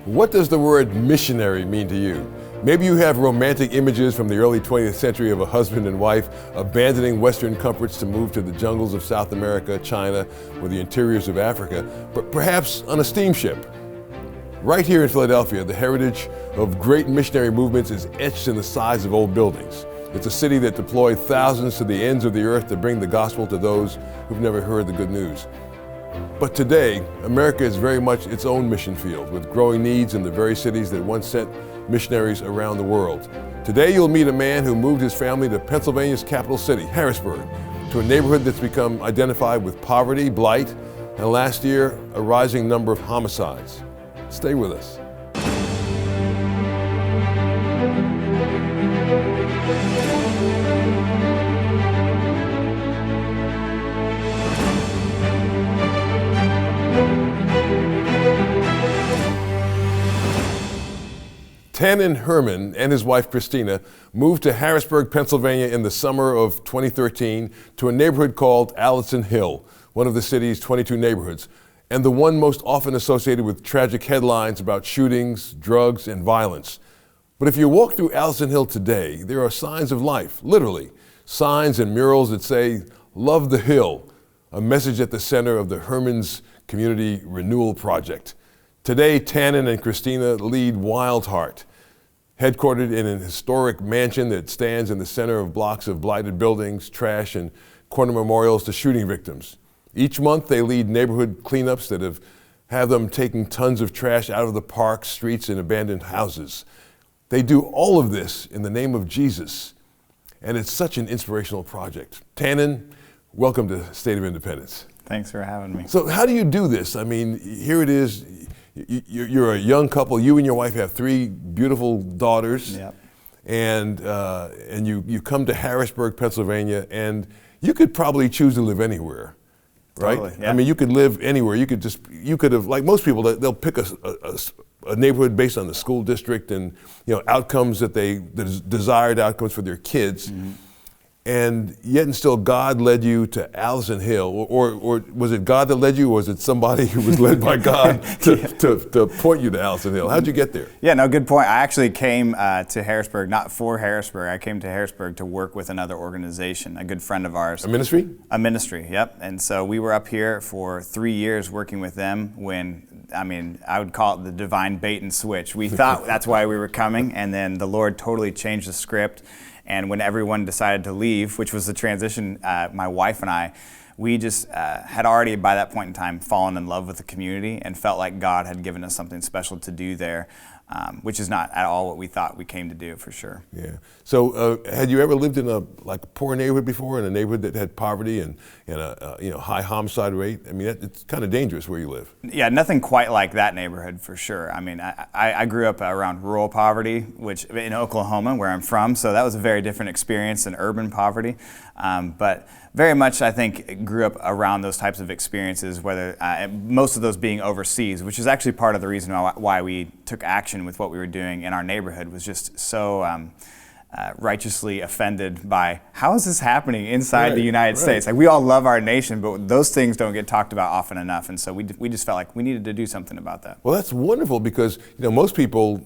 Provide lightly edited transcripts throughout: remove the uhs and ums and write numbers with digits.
What does the word missionary mean to you? Maybe you have romantic images from the early 20th century of a husband and wife abandoning Western comforts to move to the jungles of South America, China, or the interiors of Africa, but perhaps on a steamship. Right here in Philadelphia, the heritage of great missionary movements is etched in the sides of old buildings. It's a city that deployed thousands to the ends of the earth to bring the gospel to those who've never heard the good news. But today, America is very much its own mission field, with growing needs in the very cities that once sent missionaries around the world. Today, you'll meet a man who moved his family to Pennsylvania's capital city, Harrisburg, to a neighborhood that's become identified with poverty, blight, and last year, a rising number of homicides. Stay with us. Tannon Herman and his wife Cristina moved to Harrisburg, Pennsylvania in the summer of 2013 to a neighborhood called Allison Hill, one of the city's 22 neighborhoods, and the one most often associated with tragic headlines about shootings, drugs, and violence. But if you walk through Allison Hill today, there are signs of life, literally, signs and murals that say, "Love the Hill," a message at the center of the Herman's Community Renewal Project. Today, Tannon and Cristina lead Wild Heart, headquartered in an historic mansion that stands in the center of blocks of blighted buildings, trash, and corner memorials to shooting victims. Each month, they lead neighborhood cleanups that have them taking tons of trash out of the parks, streets, and abandoned houses. They do all of this in the name of Jesus, and it's such an inspirational project. Tannon, welcome to State of Independence. Thanks for having me. So how do you do this? I mean, here it is. You're a young couple. You and your wife have 3 beautiful daughters. Yep. And you come to Harrisburg, Pennsylvania, and you could probably choose to live anywhere, right? Totally, yeah. I mean, you could live anywhere. You could have, like most people, they'll pick a neighborhood based on the school district and outcomes the desired outcomes for their kids. Mm-hmm. And yet and still, God led you to Allison Hill, or was it God that led you, or was it somebody who was led by God to point you to Allison Hill? How'd you get there? Yeah, no, good point. I actually came to Harrisburg, not for Harrisburg. I came to Harrisburg to work with another organization, a good friend of ours. A ministry? A ministry, yep. And so we were up here for 3 years working with them when, I would call it the divine bait and switch. We thought that's why we were coming, and then the Lord totally changed the script. And when everyone decided to leave, which was the transition, my wife and I, we just had already by that point in time fallen in love with the community and felt like God had given us something special to do there, which is not at all what we thought we came to do, for sure. Yeah. So had you ever lived in a poor neighborhood before, in a neighborhood that had poverty and a high homicide rate? I mean, it's kind of dangerous where you live. Yeah, nothing quite like that neighborhood, for sure. I mean, I grew up around rural poverty, which in Oklahoma, where I'm from, so that was a very different experience than urban poverty. But very much, I think, grew up around those types of experiences, whether most of those being overseas, which is actually part of the reason why we took action with what we were doing in our neighborhood, was just so righteously offended by how is this happening inside the United States? Like, we all love our nation, but those things don't get talked about often enough, and so we just felt like we needed to do something about that. Well, that's wonderful, because most people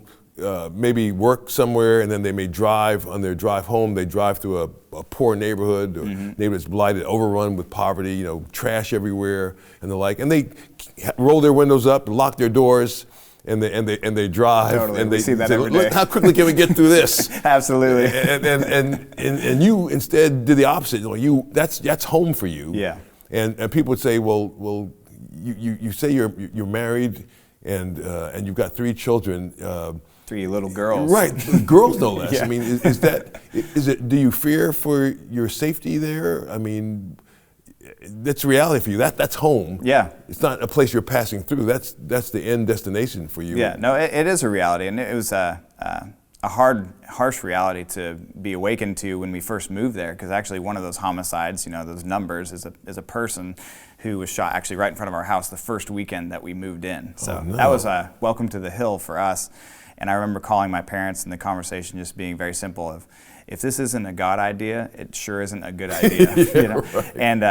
maybe work somewhere and then they may drive, on their drive home, they drive through a poor neighborhood, or neighborhood's blighted, overrun with poverty, trash everywhere and the like, and they roll their windows up, lock their doors, and they drive. Totally. And they see that say, every day. "Look, how quickly can we get through this?" Absolutely. And you instead did the opposite. That's home for you. Yeah. And people would say, well, you say you're married and you've got 3 children. 3 little girls. Right, girls no less. Yeah. I mean, do you fear for your safety there? I mean, that's reality for you. That's home. Yeah. It's not a place you're passing through. That's the end destination for you. Yeah, no, it is a reality, and it was a harsh reality to be awakened to when we first moved there, because actually one of those homicides, those numbers, is a person who was shot actually right in front of our house the first weekend that we moved in. So that was a welcome to the hill for us. And I remember calling my parents, and the conversation just being very simple of, if this isn't a God idea, it sure isn't a good idea. You know? Right. And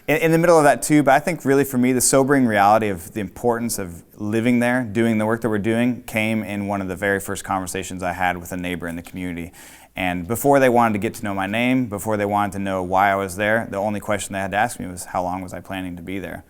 in the middle of that too, but I think really for me, the sobering reality of the importance of living there, doing the work that we're doing, came in one of the very first conversations I had with a neighbor in the community. And before they wanted to get to know my name, before they wanted to know why I was there, the only question they had to ask me was, how long was I planning to be there?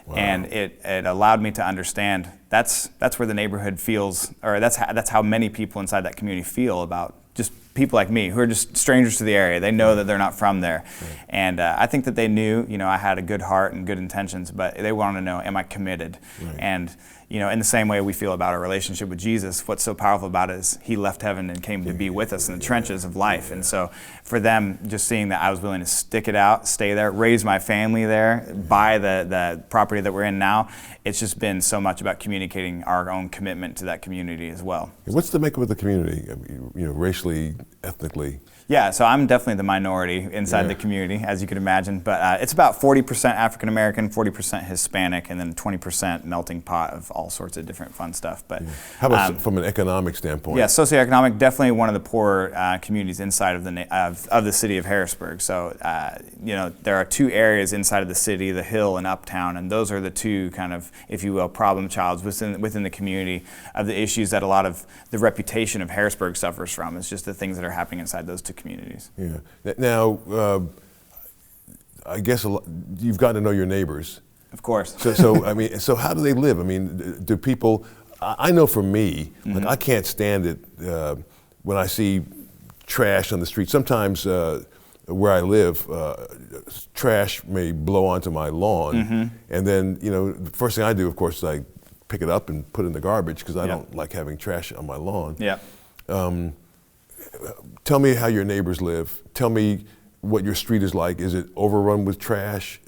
Wow. And it allowed me to understand that's where the neighborhood feels, or that's how many people inside that community feel about just people like me who are just strangers to the area. They know that they're not from there. Right. And I think that they knew, you know, I had a good heart and good intentions, but they wanted to know, am I committed? Right. And, you know, in the same way we feel about our relationship with Jesus, what's so powerful about it is he left heaven and came to be with us in the trenches of life. And so for them, just seeing that I was willing to stick it out, stay there, raise my family there, buy the property that we're in now, it's just been so much about communicating our own commitment to that community as well. What's the makeup of the community, you know, racially, ethnically? Yeah, so I'm definitely the minority inside the community, as you could imagine, but it's about 40% African American, 40% Hispanic, and then 20% melting pot of all sorts of different fun stuff. But how about from an economic standpoint? Yeah, socioeconomic, definitely one of the poor communities inside of the city of Harrisburg. So you know, there are two areas inside of the city, the Hill and Uptown, and those are the two kind of, if you will, problem childs within the community of the issues that a lot of the reputation of Harrisburg suffers from. It's just the things that are happening inside those two communities. Yeah. Now, I guess you've gotten to know your neighbors. Of course. So I mean, so how do they live? I mean, do people? I know for me, like I can't stand it when I see trash on the street. Sometimes where I live, trash may blow onto my lawn, and then you know, the first thing I do, of course, is I pick it up and put it in the garbage because I don't like having trash on my lawn. Yeah. Tell me how your neighbors live. Tell me what your street is like. Is it overrun with trash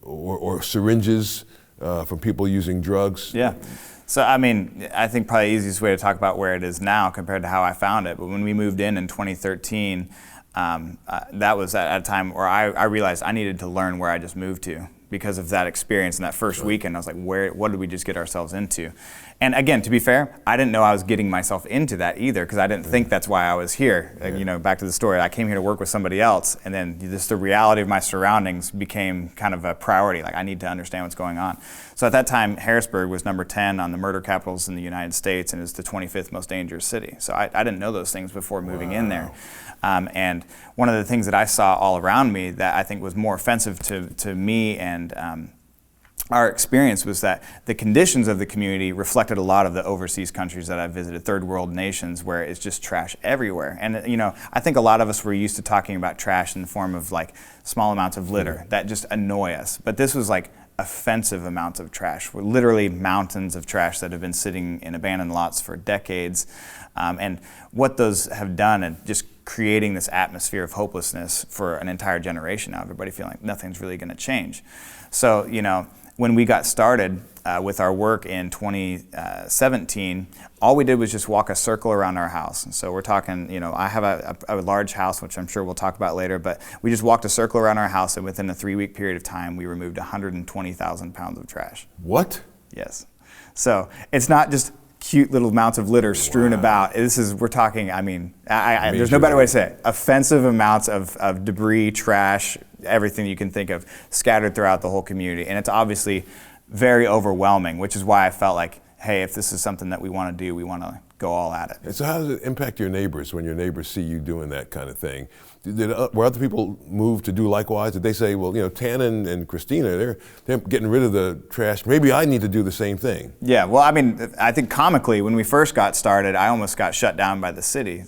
or syringes from people using drugs? Yeah. So, I mean, I think probably the easiest way to talk about where it is now compared to how I found it. But when we moved in 2013, that was at a time where I realized I needed to learn where I just moved to. Because of that experience in that first weekend, I was like, what did we just get ourselves into? And again, to be fair, I didn't know I was getting myself into that either, because I didn't think that's why I was here. You know, back to the story, I came here to work with somebody else, and then just the reality of my surroundings became kind of a priority. Like, I need to understand what's going on. So at that time, Harrisburg was number 10 on the murder capitals in the United States, and is the 25th most dangerous city. So I didn't know those things before moving in there. And one of the things that I saw all around me that I think was more offensive to me and our experience was that the conditions of the community reflected a lot of the overseas countries that I visited, third world nations, where it's just trash everywhere. And you know, I think a lot of us were used to talking about trash in the form of like small amounts of litter that just annoy us. But this was like offensive amounts of trash. We're literally mountains of trash that have been sitting in abandoned lots for decades. And what those have done, and just creating this atmosphere of hopelessness for an entire generation now, everybody feeling like nothing's really going to change. So, you know, when we got started with our work in 2017, all we did was just walk a circle around our house. And so we're talking, you know, I have a large house, which I'm sure we'll talk about later, but we just walked a circle around our house, and within a 3-week period of time, we removed 120,000 pounds of trash. What? Yes. So it's not just cute little amounts of litter strewn about. We're talking, I mean, there's no better way to say it. Offensive amounts of debris, trash, everything you can think of scattered throughout the whole community. And it's obviously very overwhelming, which is why I felt like, hey, if this is something that we want to do, we want to go all at it. And so how does it impact your neighbors when your neighbors see you doing that kind of thing? Were other people moved to do likewise? Did they say, well, you know, Tannon and Cristina, they're getting rid of the trash. Maybe I need to do the same thing. Yeah, well, I mean, I think comically, when we first got started, I almost got shut down by the city,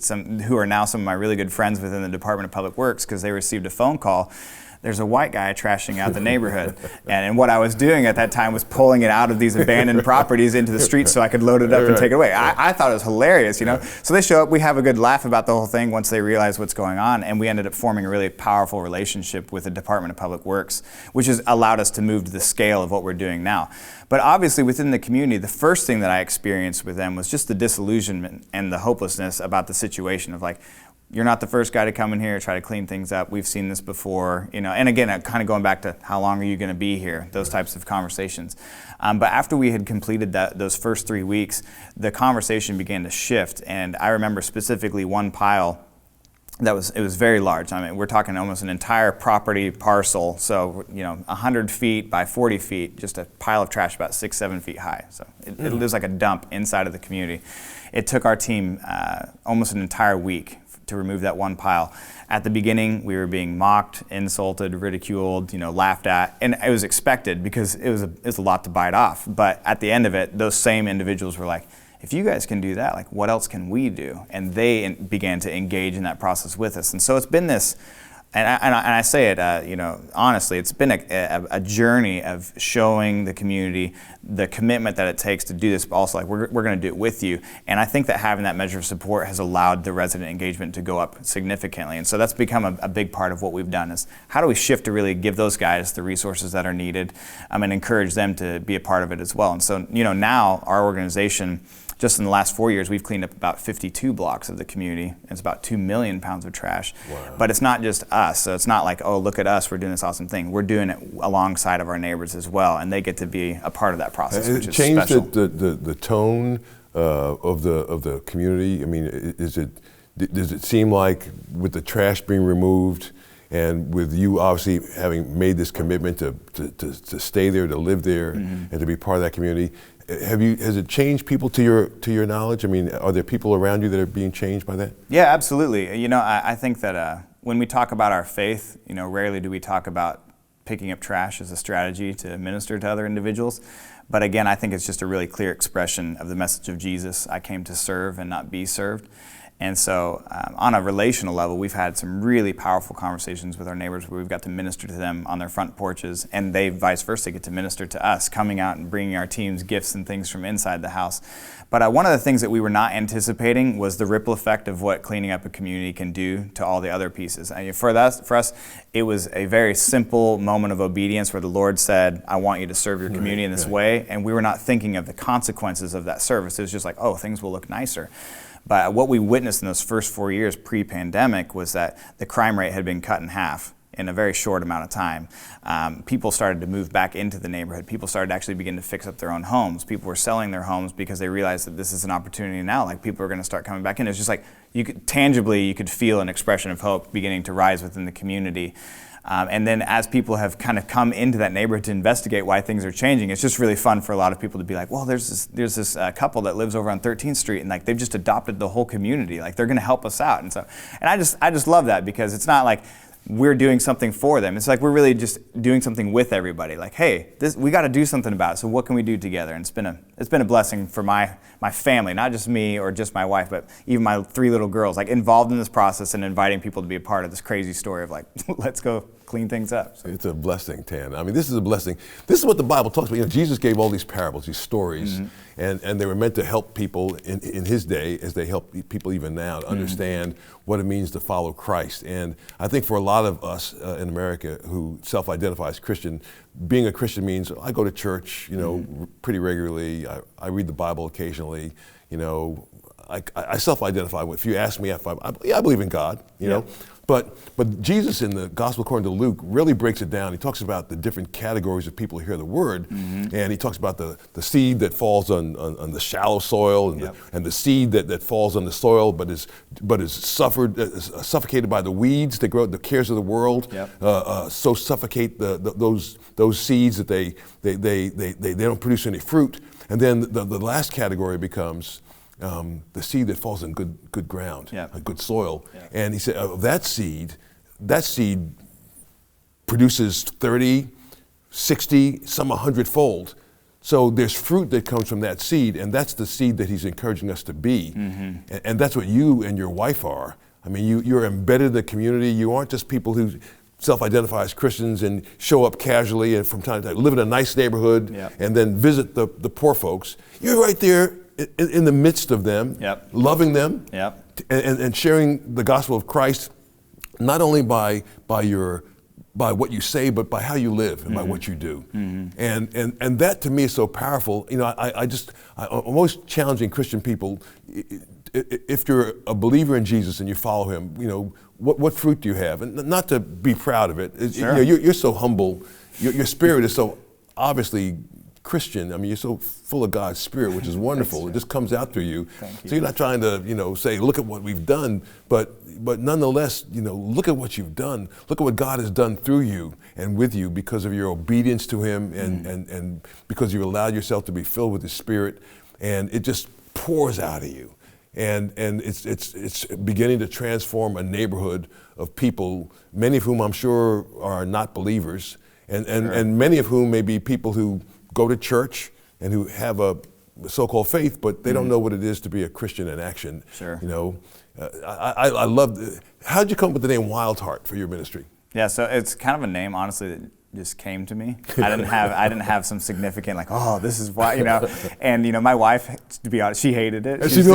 who are now some of my really good friends within the Department of Public Works, because they received a phone call. There's a white guy trashing out the neighborhood. And what I was doing at that time was pulling it out of these abandoned properties into the street so I could load it up and take it away. I thought it was hilarious, you know? So they show up, we have a good laugh about the whole thing once they realize what's going on, and we ended up forming a really powerful relationship with the Department of Public Works, which has allowed us to move to the scale of what we're doing now. But obviously within the community, the first thing that I experienced with them was just the disillusionment and the hopelessness about the situation of like, you're not the first guy to come in here try to clean things up. We've seen this before, you know. And again, kind of going back to how long are you going to be here? Those types of conversations. But after we had completed those first 3 weeks, the conversation began to shift. And I remember specifically one pile it was very large. I mean, we're talking almost an entire property parcel. So, 100 feet by 40 feet, just a pile of trash about 6-7 feet high. So it was like a dump inside of the community. It took our team almost an entire week to remove that one pile. At the beginning, we were being mocked, insulted, ridiculed, laughed at, and it was expected because it was a lot to bite off. But at the end of it, those same individuals were like, if you guys can do that, like, what else can we do? And they began to engage in that process with us. And so it's been this, and I say it, honestly, it's been a journey of showing the community the commitment that it takes to do this, but also like we're going to do it with you. And I think that having that measure of support has allowed the resident engagement to go up significantly. And so that's become a big part of what we've done is how do we shift to really give those guys the resources that are needed and encourage them to be a part of it as well. And so, now our organization, just in the last 4 years, we've cleaned up about 52 blocks of the community. It's about 2 million pounds of trash. Wow. But it's not just us. So it's not like, oh, look at us, we're doing this awesome thing. We're doing it alongside of our neighbors as well, and they get to be a part of that process, which is special. Has it changed the tone of the community? I mean, does it seem like with the trash being removed and with you obviously having made this commitment to stay there, to live there, and to be part of that community, has it changed people to your knowledge? I mean, are there people around you that are being changed by that? Yeah, absolutely. I think that when we talk about our faith, rarely do we talk about picking up trash as a strategy to minister to other individuals. But again, I think it's just a really clear expression of the message of Jesus. I came to serve and not be served. And so on a relational level, we've had some really powerful conversations with our neighbors where we've got to minister to them on their front porches, and they vice versa get to minister to us, coming out and bringing our teams gifts and things from inside the house. But one of the things that we were not anticipating was the ripple effect of what cleaning up a community can do to all the other pieces. For us, it was a very simple moment of obedience where the Lord said, I want you to serve your community in this way, and we were not thinking of the consequences of that service. It was just like, oh, things will look nicer. But what we witnessed in those first 4 years pre-pandemic was that the crime rate had been cut in half in a very short amount of time. People started to move back into the neighborhood. People started to actually begin to fix up their own homes. People were selling their homes because they realized that this is an opportunity now. Like, people are going to start coming back in. It's just like you could feel an expression of hope beginning to rise within the community. And then as people have kind of come into that neighborhood to investigate why things are changing, it's just really fun for a lot of people to be like, well, there's this couple that lives over on 13th Street, and like they've just adopted the whole community. Like, they're going to help us out. And I just love that, because it's not like we're doing something for them. It's like we're really just doing something with everybody. Like, hey, we got to do something about it. So what can we do together? And it's been a blessing for my family, not just me or just my wife, but even my 3 little girls, like, involved in this process and inviting people to be a part of this crazy story of like, let's go clean things up. So. It's a blessing, Tan. I mean, this is a blessing. This is what the Bible talks about. Jesus gave all these parables, these stories, and they were meant to help people in his day, as they help people even now to understand what it means to follow Christ. And I think for a lot of us in America who self-identify as Christian, being a Christian means I go to church, pretty regularly. I read the Bible occasionally. I self-identify with. If you ask me, I believe in God. You know. But Jesus in the Gospel according to Luke really breaks it down. He talks about the different categories of people who hear the word, and he talks about the seed that falls on the shallow soil, and the seed that falls on the soil but is suffocated by the weeds that grow, the cares of the world, so suffocate those seeds that they don't produce any fruit. And then the last category becomes the seed that falls in good ground, good soil. And he said, that seed produces 30, 60, some 100-fold. So there's fruit that comes from that seed, and that's the seed that he's encouraging us to be. And that's what you and your wife are. I mean, you're embedded in the community. You aren't just people who self-identify as Christians and show up casually and from time to time, live in a nice neighborhood and then visit the poor folks. You're right there in the midst of them, loving them, and sharing the gospel of Christ, not only by what you say, but by how you live and by what you do. And that to me is so powerful. I'm always challenging Christian people. If you're a believer in Jesus and you follow him, what fruit do you have? And not to be proud of it. You're so humble. Your spirit is so obviously Christian. I mean, you're so full of God's Spirit, which is wonderful. It just comes out through you. Thank you. So you're not trying to, say, look at what we've done, but nonetheless, look at what you've done. Look at what God has done through you and with you because of your obedience to Him and because you allowed yourself to be filled with His Spirit, and it just pours out of you. And it's beginning to transform a neighborhood of people, many of whom I'm sure are not believers, and many of whom may be people who go to church and who have a so-called faith, but they don't know what it is to be a Christian in action. Sure. I love. How'd you come up with the name Wild Heart for your ministry? Yeah, so it's kind of a name, honestly, that just came to me. I didn't have some significant this is why, And my wife, to be honest, she hated it. She's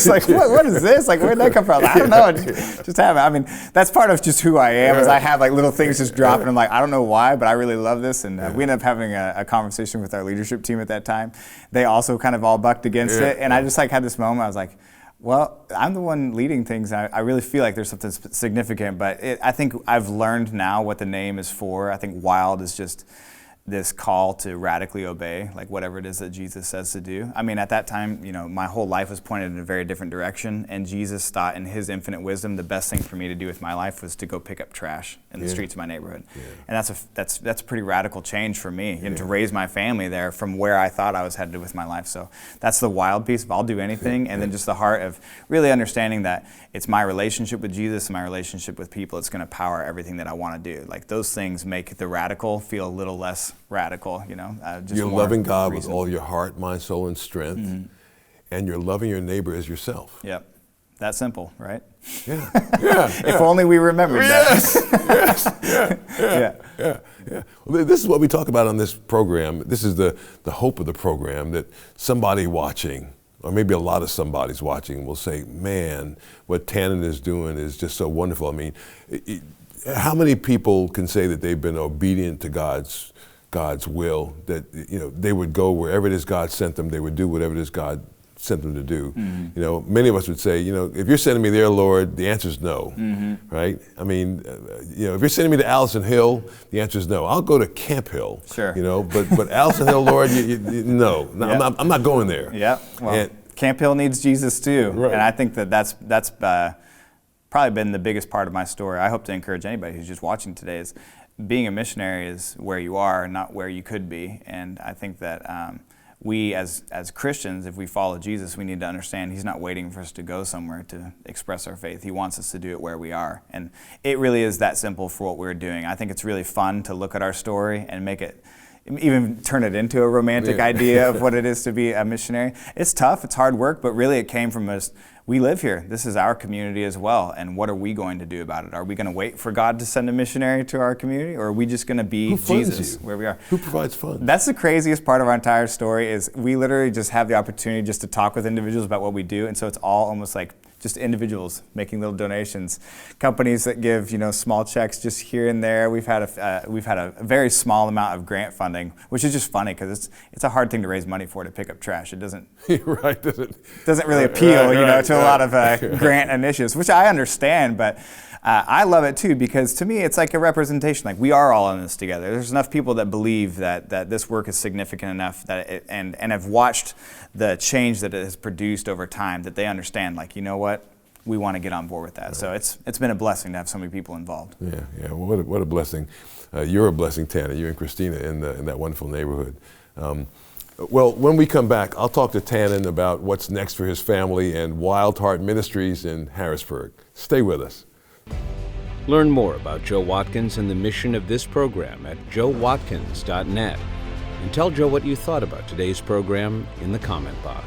like, what is this? Like, where'd that come from? I don't know. Just have it. I mean, that's part of just who I am. Is I have like little things just drop, and I'm like, I don't know why, but I really love this. And we ended up having a conversation with our leadership team at that time. They also kind of all bucked against it, and I just had this moment. I was like, well, I'm the one leading things. I really feel like there's something significant, but I think I've learned now what the name is for. I think wild is just this call to radically obey, like whatever it is that Jesus says to do. I mean, at that time, my whole life was pointed in a very different direction, and Jesus thought in His infinite wisdom the best thing for me to do with my life was to go pick up trash in the streets of my neighborhood. And that's a pretty radical change for me, to raise my family there from where I thought I was headed with my life. So that's the wild piece of I'll do anything, and then just the heart of really understanding that it's my relationship with Jesus and my relationship with people. It's going to power everything that I want to do. Like those things make the radical feel a little less radical, just you're more loving God reasonable. with all your heart, mind, soul, and strength, and you're loving your neighbor as yourself. Yep. That simple, right? Yeah. If only we remembered that. Yeah. Well, this is what we talk about on this program. This is the hope of the program, that somebody watching, or maybe a lot of somebody's watching, will say, man, what Tannon is doing is just so wonderful. I mean, how many people can say that they've been obedient to God's will, that they would go wherever it is God sent them, they would do whatever it is God sent them to do. Many of us would say, if you're sending me there, Lord, the answer is no, right? I mean, if you're sending me to Allison Hill, the answer is no. I'll go to Camp Hill, sure. But Allison Hill, Lord, no, I'm not going there. Yeah, well, Camp Hill needs Jesus too, right. And I think that's probably been the biggest part of my story. I hope to encourage anybody who's just watching today is being a missionary is where you are, not where you could be. And I think that we as Christians, if we follow Jesus, we need to understand He's not waiting for us to go somewhere to express our faith. He wants us to do it where we are. And it really is that simple for what we're doing. I think it's really fun to look at our story and make it, even turn it into a romantic idea of what it is to be a missionary. It's tough, it's hard work, but really it came from us. We live here. This is our community as well. And what are we going to do about it? Are we going to wait for God to send a missionary to our community? Or are we just going to be Jesus where we are? Who provides funds? That's the craziest part of our entire story is we literally just have the opportunity just to talk with individuals about what we do. And so it's all almost like just individuals making little donations, companies that give small checks just here and there. We've had a very small amount of grant funding, which is just funny because it's a hard thing to raise money for, to pick up trash. It doesn't doesn't really appeal to a lot of grant initiatives, which I understand, but I love it too because to me it's like a representation. Like we are all in this together. There's enough people that believe that this work is significant enough that and have watched the change that it has produced over time, that they understand, like, what, we want to get on board with that. Right. So it's been a blessing to have so many people involved. Yeah. Well, what a blessing. You're a blessing, Tannon. You and Cristina in that wonderful neighborhood. Well, when we come back, I'll talk to Tannon about what's next for his family and Wild Heart Ministries in Harrisburg. Stay with us. Learn more about Joe Watkins and the mission of this program at joewatkins.net. And tell Joe what you thought about today's program in the comment box.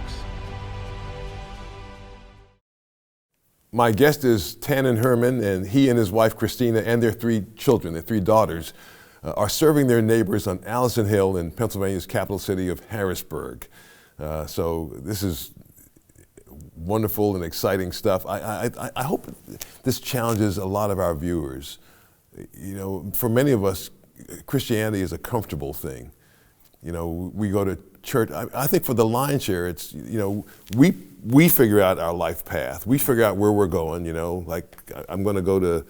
My guest is Tannon Herman, and he and his wife Cristina and their 3 children, their 3 daughters, are serving their neighbors on Allison Hill in Pennsylvania's capital city of Harrisburg. So this is wonderful and exciting stuff. I hope this challenges a lot of our viewers. For many of us, Christianity is a comfortable thing. We go to church. I think for the lion's share, it's, we figure out our life path. We figure out where we're going, like I'm going to go to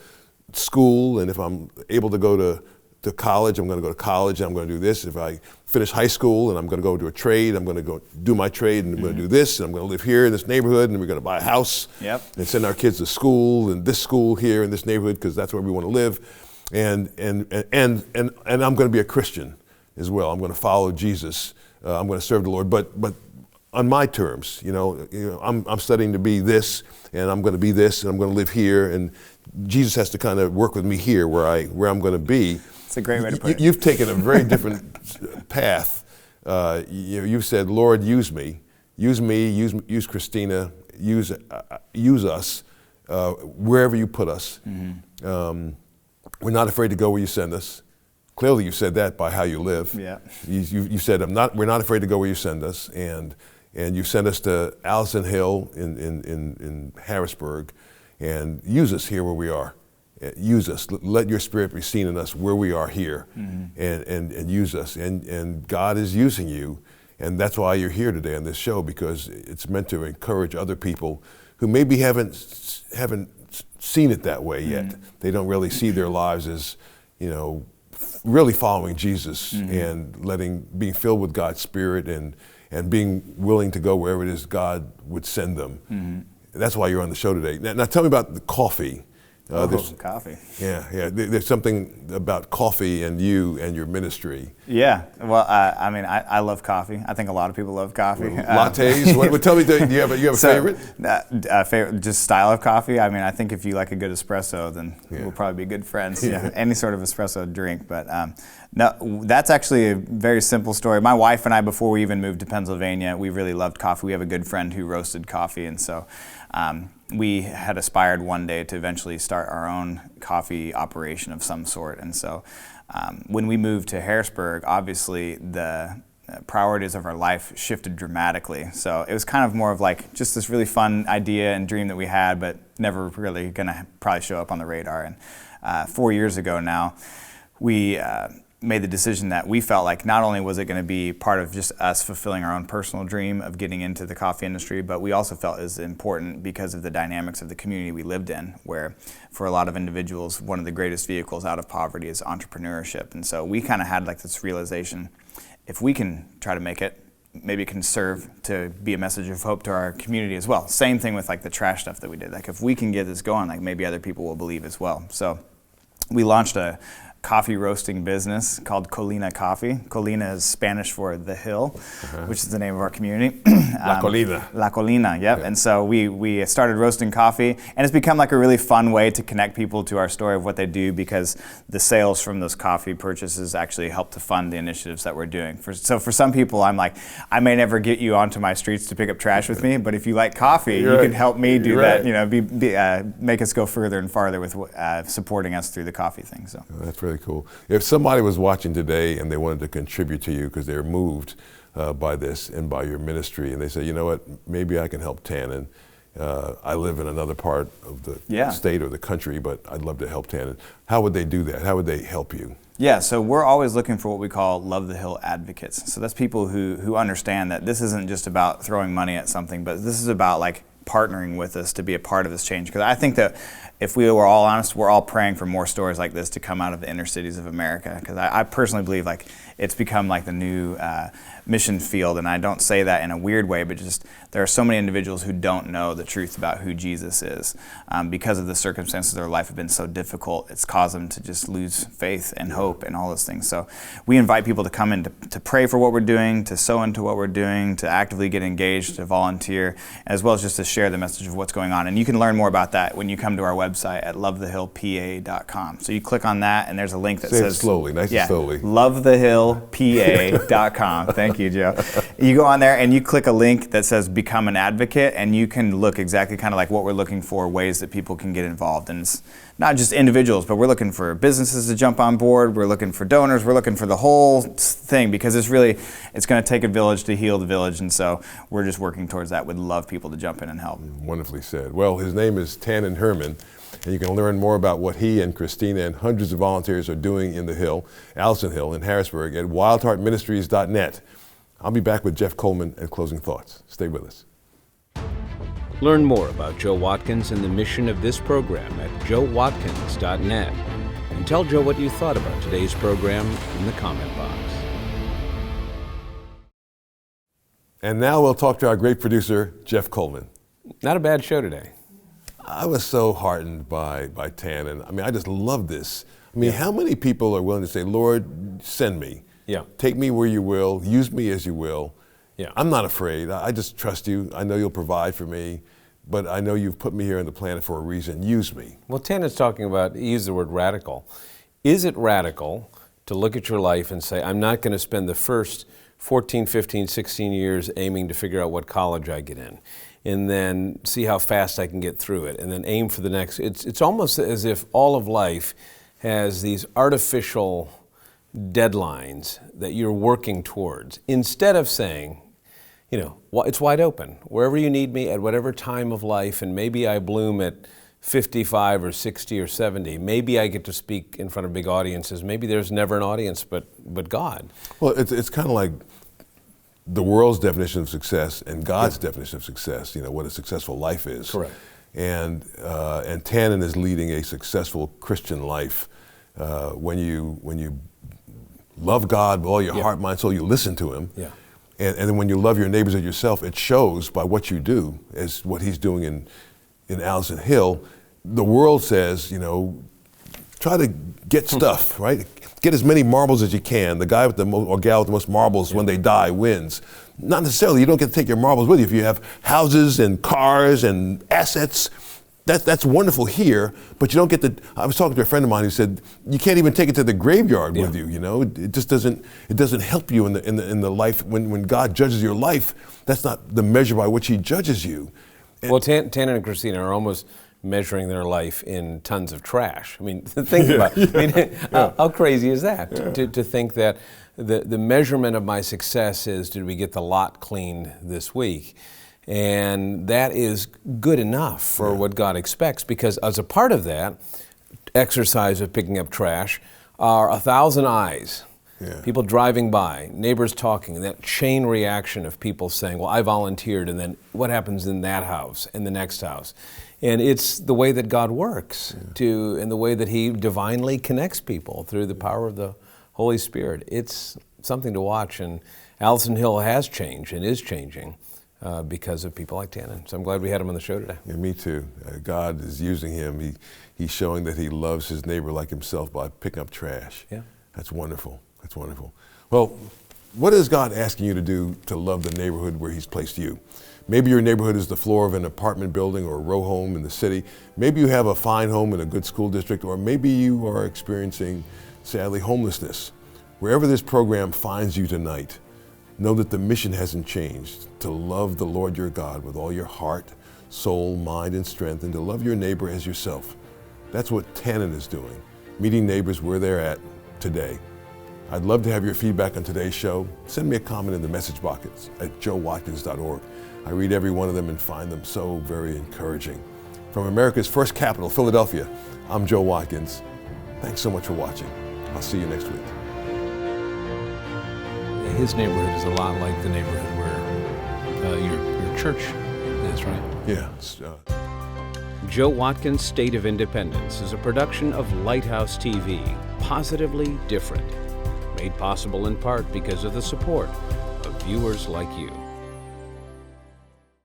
school, and if I'm able to go to to college, I'm going to go to college, and I'm going to do this. If I finish high school and I'm going to go to a trade, I'm going to go do my trade, and I'm going to do this, and I'm going to live here in this neighborhood, and we're going to buy a house, and send our kids to school, and this school here in this neighborhood, because that's where we want to live, and I'm going to be a Christian as well. I'm going to follow Jesus. I'm going to serve the Lord, but on my terms. I'm studying to be this, and I'm going to be this, and I'm going to live here, and Jesus has to kind of work with me here where I'm going to be. It's a great way to put it. You've taken a very different path. You've said, Lord, use me, use Cristina, use us wherever you put us. We're not afraid to go where you send us. Clearly, you said that by how you live. Yeah. You said, we're not afraid to go where you send us, and you sent us to Allison Hill in Harrisburg, and use us here where we are. Use us. Let your Spirit be seen in us where we are here, and use us. And God is using you, and that's why you're here today on this show, because it's meant to encourage other people who maybe haven't seen it that way yet. They don't really see their lives as, really following Jesus and being filled with God's Spirit and being willing to go wherever it is God would send them. That's why you're on the show today. Now tell me about the coffee. Coffee. Yeah. There's something about coffee and you and your ministry. Yeah. Well, I love coffee. I think a lot of people love coffee. Lattes? Tell me, do you have a favorite? Favorite, just style of coffee. I think if you like a good espresso, then we'll probably be good friends. Yeah. Any sort of espresso drink. But no, that's actually a very simple story. My wife and I, before we even moved to Pennsylvania, we really loved coffee. We have a good friend who roasted coffee, and so we had aspired one day to eventually start our own coffee operation of some sort. And so when we moved to Harrisburg, obviously the priorities of our life shifted dramatically. So it was kind of more of like just this really fun idea and dream that we had, but never really gonna probably show up on the radar. And 4 years ago now, we made the decision that we felt like not only was it going to be part of just us fulfilling our own personal dream of getting into the coffee industry, but we also felt it was important because of the dynamics of the community we lived in, where for a lot of individuals, one of the greatest vehicles out of poverty is entrepreneurship. And so we kind of had like this realization, if we can try to make it, maybe it can serve to be a message of hope to our community as well. Same thing with like the trash stuff that we did. Like if we can get this going, like maybe other people will believe as well. So we launched a coffee roasting business called Colina Coffee. Colina is Spanish for the hill, which is the name of our community. La Colina. La Colina, yep. Yeah. And so we started roasting coffee, and it's become like a really fun way to connect people to our story of what they do, because the sales from those coffee purchases actually help to fund the initiatives that we're doing. So for some people, I'm like, I may never get you onto my streets to pick up trash with me, but if you like coffee, you can help me do that, make us go further and farther with supporting us through the coffee thing. So that's really cool. If somebody was watching today and they wanted to contribute to you because they're moved by this and by your ministry, and they say, you know what, maybe I can help Tannon. I live in another part of the state or the country, but I'd love to help Tannon. How would they do that? How would they help you? Yeah, so we're always looking for what we call Love the Hill advocates. So that's people who understand that this isn't just about throwing money at something, but this is about like partnering with us to be a part of this change. Because I think that if we were all honest, we're all praying for more stories like this to come out of the inner cities of America. Because I personally believe like it's become like the new mission field, and I don't say that in a weird way, but just there are so many individuals who don't know the truth about who Jesus is. Because of the circumstances of their life have been so difficult, it's caused them to just lose faith and hope and all those things. So we invite people to come in to pray for what we're doing, to sow into what we're doing, to actively get engaged, to volunteer, as well as just to share the message of what's going on. And you can learn more about that when you come to our website at lovethehillpa.com. So you click on that, and there's a link that says... Say it slowly, nice and slowly. lovethehillpa.com. Thank you, Joe. You go on there and you click a link that says Become an Advocate, and you can look exactly kind of like what we're looking for, ways that people can get involved. And it's not just individuals, but we're looking for businesses to jump on board. We're looking for donors. We're looking for the whole thing, because it's going to take a village to heal the village. And so we're just working towards that. We'd love people to jump in and help. Wonderfully said. Well, his name is Tannon Herman, and you can learn more about what he and Cristina and hundreds of volunteers are doing in the Hill, Allison Hill in Harrisburg, at wildheartministries.net. I'll be back with Jeff Coleman and closing thoughts. Stay with us. Learn more about Joe Watkins and the mission of this program at joewatkins.net. And tell Joe what you thought about today's program in the comment box. And now we'll talk to our great producer, Jeff Coleman. Not a bad show today. I was so heartened by Tannon. I mean, I just love this. I mean, how many people are willing to say, Lord, send me. Yeah. Take me where you will. Use me as you will. Yeah. I'm not afraid. I just trust you. I know you'll provide for me. But I know you've put me here on the planet for a reason. Use me. Well, Tannon's talking about, he used the word radical. Is it radical to look at your life and say, I'm not going to spend the first 14, 15, 16 years aiming to figure out what college I get in, and then see how fast I can get through it, and then aim for the next. It's almost as if all of life has these artificial deadlines that you're working towards, instead of saying, you know, it's wide open. Wherever you need me at whatever time of life, and maybe I bloom at 55 or 60 or 70. Maybe I get to speak in front of big audiences. Maybe there's never an audience but God. Well, it's kind of like the world's definition of success and God's definition of success, you know, what a successful life is. Correct. And Tannon is leading a successful Christian life when you love God with all your heart, mind, soul, you listen to Him. Yeah. And then when you love your neighbors as yourself, it shows by what you do, as what he's doing in Allison Hill. The world says, you know, try to get stuff, right? Get as many marbles as you can. The guy with the most, or gal with the most marbles when they die wins. Not necessarily, you don't get to take your marbles with you. If you have houses and cars and assets, that's wonderful here, but you don't get the, I was talking to a friend of mine who said, you can't even take it to the graveyard with you, you know? It just doesn't help you in the life, when God judges your life, that's not the measure by which He judges you. Well, Tannon and Cristina are almost measuring their life in tons of trash. I mean, think about it. I mean, how crazy is that? To think that the measurement of my success is, did we get the lot cleaned this week? And that is good enough for what God expects, because as a part of that exercise of picking up trash are 1,000 eyes. Yeah. People driving by, neighbors talking, and that chain reaction of people saying, well, I volunteered, and then what happens in that house and the next house? And it's the way that God works, and the way that He divinely connects people through the power of the Holy Spirit. It's something to watch, and Allison Hill has changed and is changing because of people like Tannon. So I'm glad we had him on the show today. Yeah, me too. God is using him. He's showing that he loves his neighbor like himself by picking up trash. Yeah. That's wonderful. That's wonderful. Well, what is God asking you to do to love the neighborhood where He's placed you? Maybe your neighborhood is the floor of an apartment building or a row home in the city. Maybe you have a fine home in a good school district, or maybe you are experiencing, sadly, homelessness. Wherever this program finds you tonight, know that the mission hasn't changed: to love the Lord your God with all your heart, soul, mind, and strength, and to love your neighbor as yourself. That's what Tannon is doing, meeting neighbors where they're at today. I'd love to have your feedback on today's show. Send me a comment in the message box at joewatkins.org. I read every one of them and find them so very encouraging. From America's first capital, Philadelphia, I'm Joe Watkins. Thanks so much for watching. I'll see you next week. His neighborhood is a lot like the neighborhood where your church is, right? Yeah. Joe Watkins' State of Independence is a production of Lighthouse TV, positively different. Made possible in part because of the support of viewers like you.